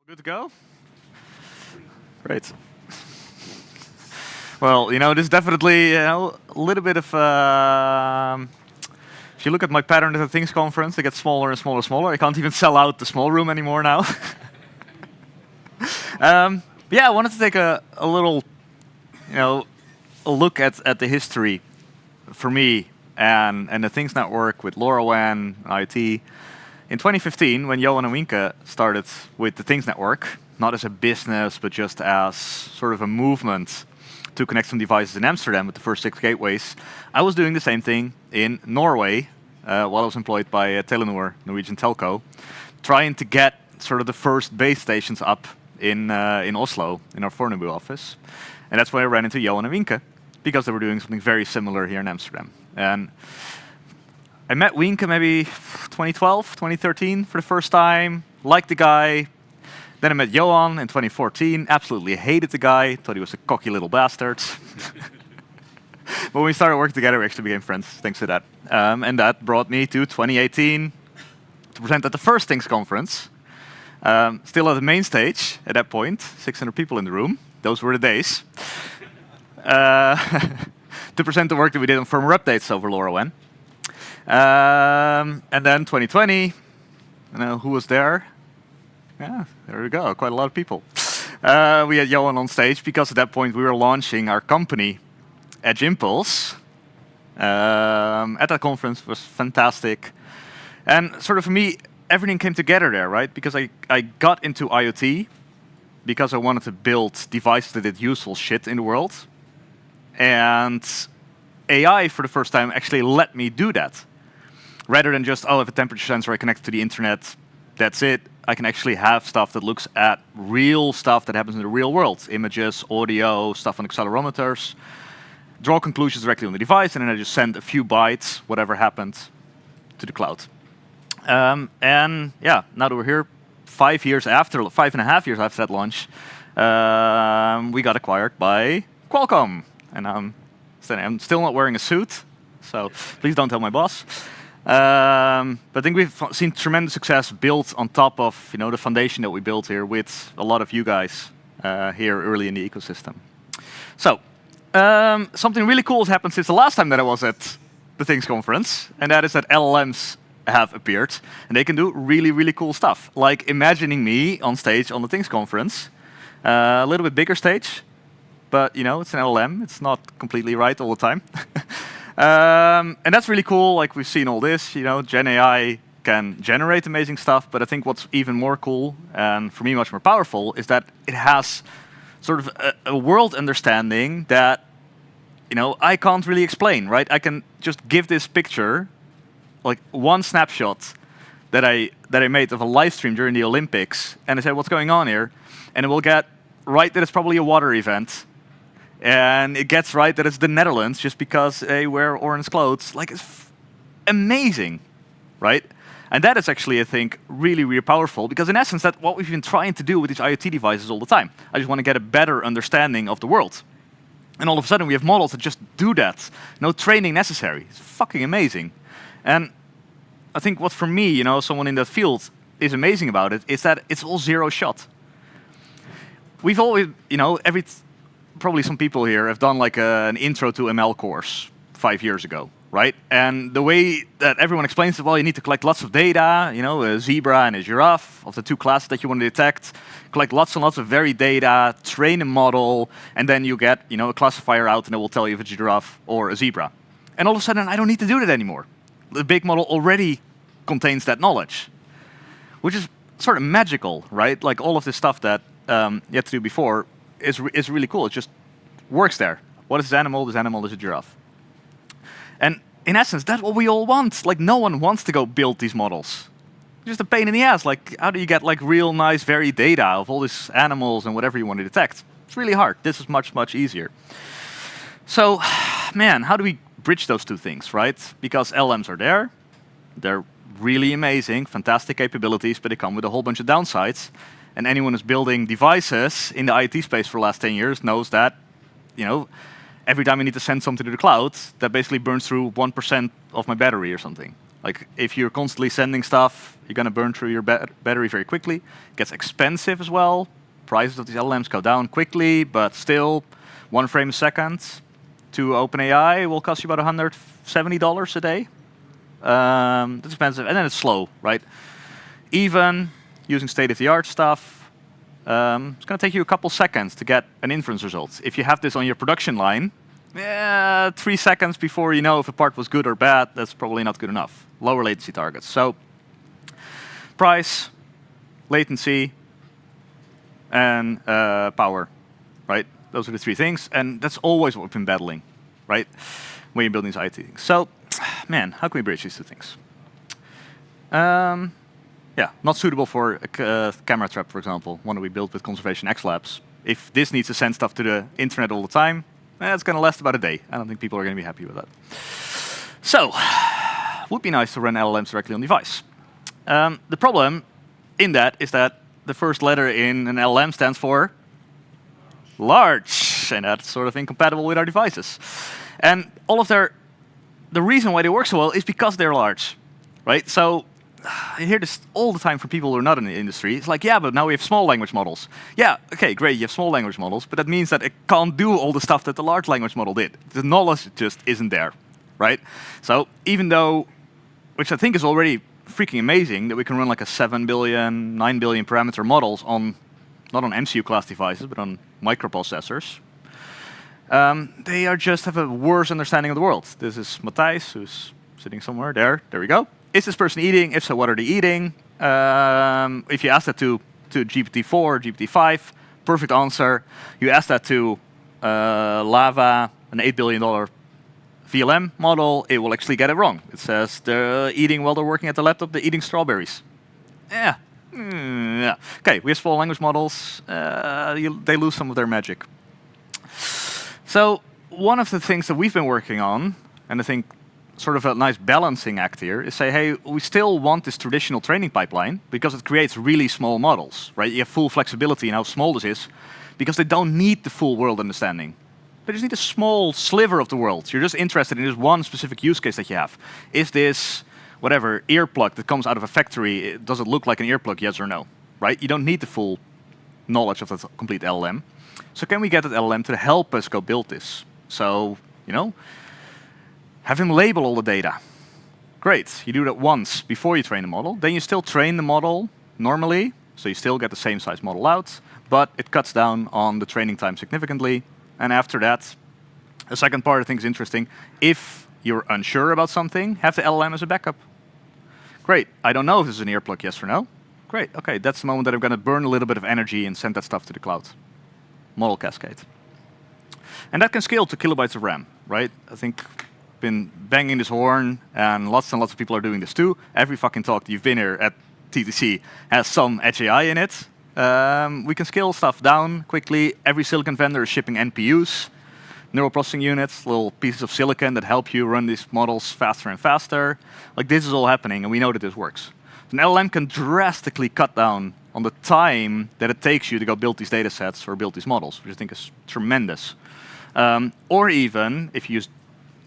Good to go? Great. Well, this is definitely a little bit of. If you look at my pattern at the Things conference, it gets smaller and smaller and smaller. I can't even sell out the small room anymore now. Yeah, I wanted to take a little, a look at the history for me and the Things network with LoRaWAN, IoT. In 2015, when Johan and Wienke started with the Things network, not as a business, but just as sort of a movement to connect some devices in Amsterdam with the first 6 gateways, I was doing the same thing in Norway while I was employed by Telenor, Norwegian telco, trying to get sort of the first base stations up in Oslo, in our Fornebu office. And that's why I ran into Johan and Wienke, because they were doing something very similar here in Amsterdam. And I met Wienke maybe 2012, 2013 for the first time, liked the guy. Then I met Johan in 2014, absolutely hated the guy, thought he was a cocky little bastard. But when we started working together, we actually became friends thanks to that. And that brought me to 2018 to present at the first Things conference. Still at the main stage at that point, 600 people in the room. Those were the days. To present the work that we did on firmware updates over LoRaWAN. And then 2020, who was there? Yeah, there we go, quite a lot of people. We had Johan on stage because at that point we were launching our company, Edge Impulse. At that conference was fantastic. And sort of for me, everything came together there, right? Because I got into IoT because I wanted to build devices that did useful shit in the world. And AI, for the first time, actually let me do that. Rather than just, I have a temperature sensor, I connect to the internet, that's it. I can actually have stuff that looks at real stuff that happens in the real world. Images, audio, stuff on accelerometers. Draw conclusions directly on the device, and then I just send a few bytes, whatever happened, to the cloud. And yeah, now that we're here, 5.5 years after that launch, we got acquired by Qualcomm. And I'm still not wearing a suit, so please don't tell my boss. But I think we've seen tremendous success built on top of the foundation that we built here with a lot of you guys here early in the ecosystem. So something really cool has happened since the last time that I was at the Things conference, and that is that LLMs have appeared, and they can do really, really cool stuff. Like imagining me on stage on the Things conference, a little bit bigger stage, but it's an LLM. It's not completely right all the time. And that's really cool. Like we've seen all this, GenAI can generate amazing stuff, but I think what's even more cool, and for me much more powerful, is that it has sort of a world understanding that I can't really explain, right? I can just give this picture, like one snapshot that I made of a live stream during the Olympics, and I say, what's going on here? And it will get right that it's probably a water event. And it gets right that it's the Netherlands just because they wear orange clothes. Like, it's amazing, right? And that is actually, I think, really, really powerful because in essence, that's what we've been trying to do with these IoT devices all the time. I just want to get a better understanding of the world. And all of a sudden, we have models that just do that. No training necessary. It's fucking amazing. And I think what for me, someone in that field is amazing about it is that it's all zero shot. We've always, probably some people here have done like an intro to ML course 5 years ago, right? And the way that everyone explains it, well, you need to collect lots of data, a zebra and a giraffe of the 2 classes that you want to detect, collect lots and lots of varied data, train a model, and then you get, a classifier out and it will tell you if it's a giraffe or a zebra. And all of a sudden, I don't need to do that anymore. The big model already contains that knowledge, which is sort of magical, right? Like all of this stuff that you had to do before is really cool. It just works there. What is this animal? This animal is a giraffe. And in essence, that's what we all want. Like no one wants to go build these models. It's just a pain in the ass. Like how do you get like real nice varied data of all these animals and whatever you want to detect? It's really hard. This is much, much easier. So, man, how do we bridge those two things, right? Because LLMs are there. They're really amazing, fantastic capabilities, but they come with a whole bunch of downsides. And anyone who's building devices in the IoT space for the last 10 years knows that, every time I need to send something to the cloud, that basically burns through 1% of my battery or something, Like if you're constantly sending stuff, you're going to burn through your battery very quickly. It gets expensive as well. Prices of these LLMs go down quickly, but still, 1 frame a second to OpenAI will cost you about $170 a day. That's expensive, and then it's slow, right? Even using state-of-the-art stuff, it's going to take you a couple seconds to get an inference result. If you have this on your production line, 3 seconds before you know if a part was good or bad, that's probably not good enough. Lower latency targets. So, price, latency, and power, right? Those are the 3 things, and that's always what we've been battling, right? When you're building these IT things. So, man, how can we bridge these 2 things? Yeah, not suitable for a camera trap, for example, one that we built with Conservation X Labs. If this needs to send stuff to the internet all the time, it's going to last about a day. I don't think people are going to be happy with that. So, it would be nice to run LLMs directly on device. The problem in that is that the first letter in an LLM stands for large, and that's sort of incompatible with our devices. And all of the reason why they work so well is because they're large, right? So I hear this all the time from people who are not in the industry. It's like, yeah, but now we have small language models. Yeah, okay, great, you have small language models, but that means that it can't do all the stuff that the large language model did. The knowledge just isn't there, right? So even though, which I think is already freaking amazing, that we can run like a 7 billion, 9 billion parameter models on, not on MCU class devices, but on microprocessors, they are just have a worse understanding of the world. This is Matthijs, who's sitting somewhere there. There we go. Is this person eating? If so, what are they eating? If you ask that to GPT-4, GPT-5, perfect answer. You ask that to Lava, an $8 billion VLM model, it will actually get it wrong. It says they're eating while they're working at the laptop, they're eating strawberries. Yeah. Yeah. Okay, we have small language models. They lose some of their magic. So one of the things that we've been working on, and I think sort of a nice balancing act here, is say, hey, we still want this traditional training pipeline because it creates really small models, right? You have full flexibility in how small this is because they don't need the full world understanding. They just need a small sliver of the world. You're just interested in this one specific use case that you have. Is this, whatever, earplug that comes out of a factory, does it look like an earplug, yes or no, right? You don't need the full knowledge of the complete LLM. So can we get that LLM to help us go build this? So, you know, have him label all the data. Great, you do that once before you train the model. Then you still train the model normally, so you still get the same size model out, but it cuts down on the training time significantly. And after that, the second part I think is interesting. If you're unsure about something, have the LLM as a backup. Great, I don't know if this is an earplug, yes or no. Great, okay, that's the moment that I'm going to burn a little bit of energy and send that stuff to the cloud. Model cascade. And that can scale to kilobytes of RAM, right? I think I've been banging this horn, and lots of people are doing this too. Every fucking talk that you've been here at TTC has some edge AI in it. We can scale stuff down quickly. Every silicon vendor is shipping NPUs, neural processing units, little pieces of silicon that help you run these models faster and faster. Like this is all happening, and we know that this works. So an LLM can drastically cut down on the time that it takes you to go build these data sets or build these models, which I think is tremendous. Or even, if you use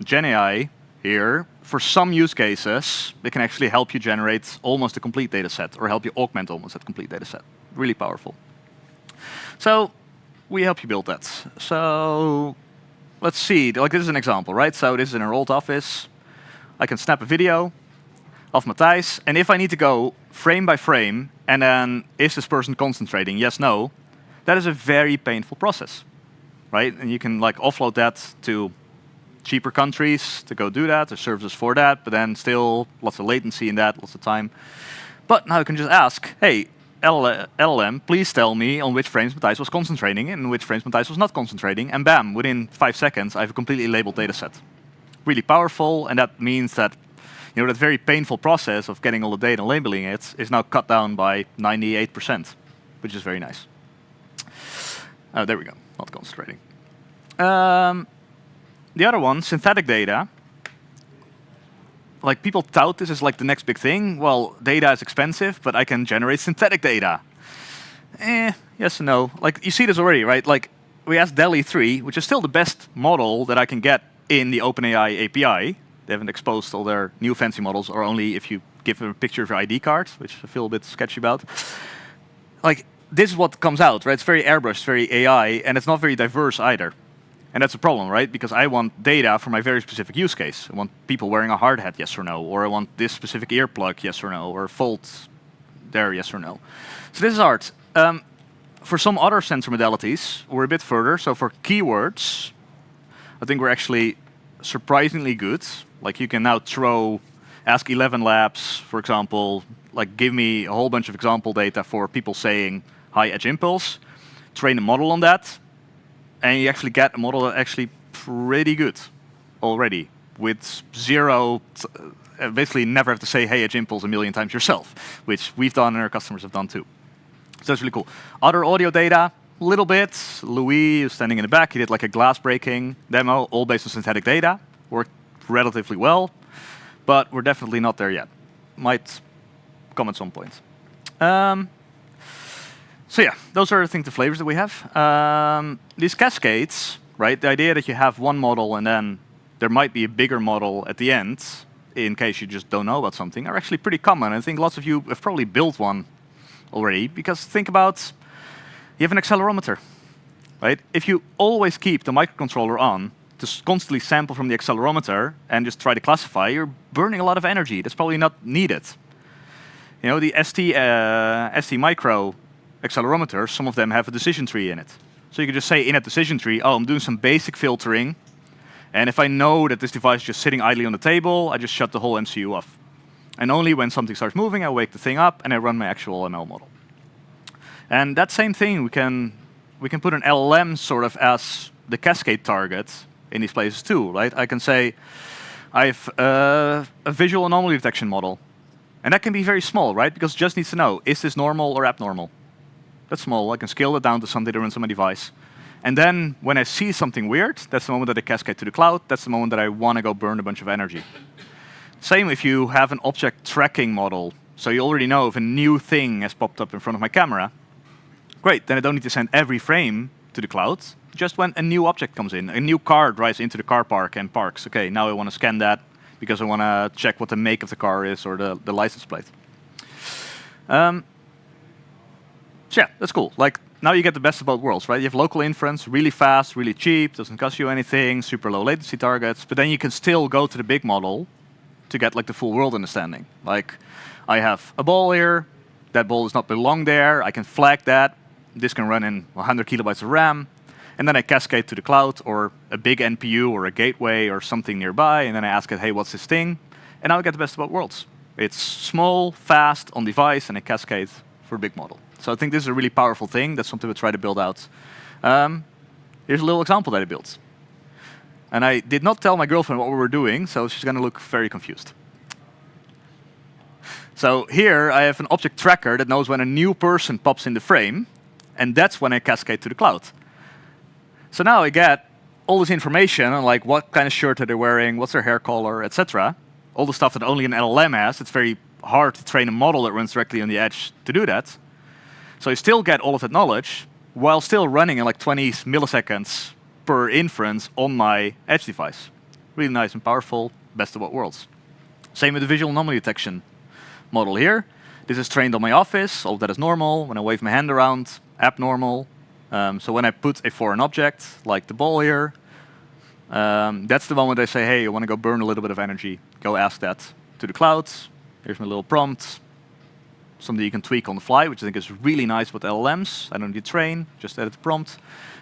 GenAI here, for some use cases, it can actually help you generate almost a complete data set or help you augment almost a complete data set. Really powerful. So we help you build that. So let's see, like this is an example, right? So this is in our old office. I can snap a video of Matthijs, and if I need to go frame by frame, and then is this person concentrating, yes, no, that is a very painful process, right? And you can like offload that to cheaper countries to go do that. There's services for that, but then still lots of latency in that, lots of time. But now you can just ask, hey, LLM, please tell me on which frames Matthijs was concentrating and which frames Matthijs was not concentrating, and bam, within 5 seconds, I have a completely labeled data set. Really powerful, and that means that that very painful process of getting all the data and labeling it is now cut down by 98%, which is very nice. There we go, not concentrating. The other one, synthetic data. Like people tout this as like the next big thing. Well, data is expensive, but I can generate synthetic data. Yes and no. Like you see this already, right? Like we asked DALL-E 3, which is still the best model that I can get in the OpenAI API. They haven't exposed all their new fancy models, or only if you give them a picture of your ID card, which I feel a bit sketchy about. Like, this is what comes out, right? It's very airbrushed, very AI, and it's not very diverse either. And that's a problem, right? Because I want data for my very specific use case. I want people wearing a hard hat, yes or no, or I want this specific earplug, yes or no, or fold there, yes or no. So this is hard. For some other sensor modalities, we're a bit further. So for keywords, I think we're actually surprisingly good. Like you can now ask 11 labs, for example, like give me a whole bunch of example data for people saying high edge impulse, train a model on that, and you actually get a model that's actually pretty good already with zero, basically never have to say hey edge impulse a million times yourself, which we've done and our customers have done too. So that's really cool. Other audio data, a little bit. Louis, who's standing in the back, he did like a glass breaking demo, all based on synthetic data. Worked relatively well, but we're definitely not there yet. Might come at some point. So yeah, those are I think the flavors that we have. These cascades, right? The idea that you have one model and then there might be a bigger model at the end, in case you just don't know about something, are actually pretty common. I think lots of you have probably built one already, because think about, you have an accelerometer, right? If you always keep the microcontroller on to constantly sample from the accelerometer and just try to classify, you're burning a lot of energy. That's probably not needed. You know, the ST micro accelerometers, some of them have a decision tree in it. So you can just say in a decision tree, oh, I'm doing some basic filtering, and if I know that this device is just sitting idly on the table, I just shut the whole MCU off. And only when something starts moving, I wake the thing up and I run my actual ML model. And that same thing, we can put an LLM sort of as the cascade target in these places too, right? I can say, I have a visual anomaly detection model. And that can be very small, right? Because it just needs to know, is this normal or abnormal? That's small. I can scale that down to something that runs on my device. And then when I see something weird, that's the moment that I cascade to the cloud. That's the moment that I want to go burn a bunch of energy. Same if you have an object tracking model. So you already know if a new thing has popped up in front of my camera. Great, then I don't need to send every frame to the cloud. Just when a new object comes in, a new car drives into the car park and parks. Okay, now I want to scan that because I want to check what the make of the car is or the license plate. So yeah, that's cool. Like now you get the best of both worlds, right? You have local inference, really fast, really cheap, doesn't cost you anything, super low latency targets, but then you can still go to the big model to get like the full world understanding. Like I have a ball here, that ball does not belong there, I can flag that, this can run in 100 kilobytes of RAM, and then I cascade to the cloud or a big NPU or a gateway or something nearby, and then I ask it, hey, what's this thing? And now I get the best of both worlds. It's small, fast, on device, and I cascade for a big model. So I think this is a really powerful thing. That's something we try to build out. Here's a little example that I built. And I did not tell my girlfriend what we were doing, so she's going to look very confused. So here I have an object tracker that knows when a new person pops in the frame, and that's when I cascade to the cloud. So now I get all this information on like what kind of shirt are they wearing, what's their hair color, etc. All the stuff that only an LLM has. It's very hard to train a model that runs directly on the edge to do that. So you still get all of that knowledge while still running in like 20 milliseconds per inference on my edge device. Really nice and powerful, best of both worlds. Same with the visual anomaly detection model here. This is trained on my office, all of that is normal. When I wave my hand around, abnormal. So when I put a foreign object, like the ball here, that's the moment I say, hey, I want to go burn a little bit of energy. Go ask that to the cloud. Here's my little prompt. Something you can tweak on the fly, which I think is really nice with LLMs. I don't need to train, just edit the prompt.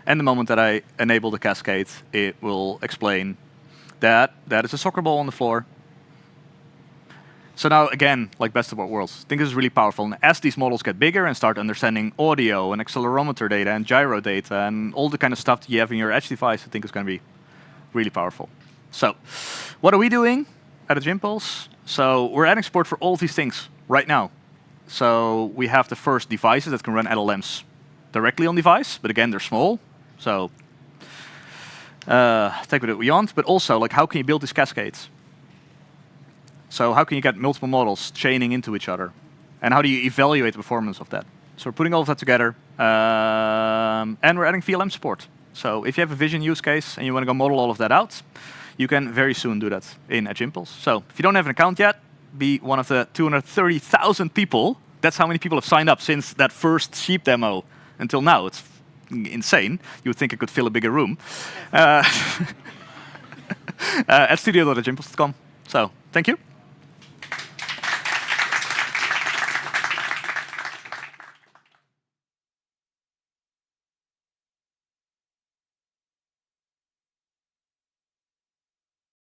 And the moment that I enable the cascade, it will explain that that is a soccer ball on the floor. So now, again, like best of both worlds. I think this is really powerful. And as these models get bigger and start understanding audio and accelerometer data and gyro data and all the kind of stuff that you have in your edge device, I think it's going to be really powerful. So what are we doing at Jimpulse? So we're adding support for all of these things right now. So we have the first devices that can run LLMs directly on device, but again, they're small. So take what we want, but also like how can you build these cascades? So how can you get multiple models chaining into each other? And how do you evaluate the performance of that? So we're putting all of that together, and we're adding VLM support. So if you have a vision use case and you want to go model all of that out, you can very soon do that in Edge Impulse. So if you don't have an account yet, be one of the 230,000 people. That's how many people have signed up since that first sheep demo until now. It's insane. You would think it could fill a bigger room. At studio.edgeimpulse.com. So thank you.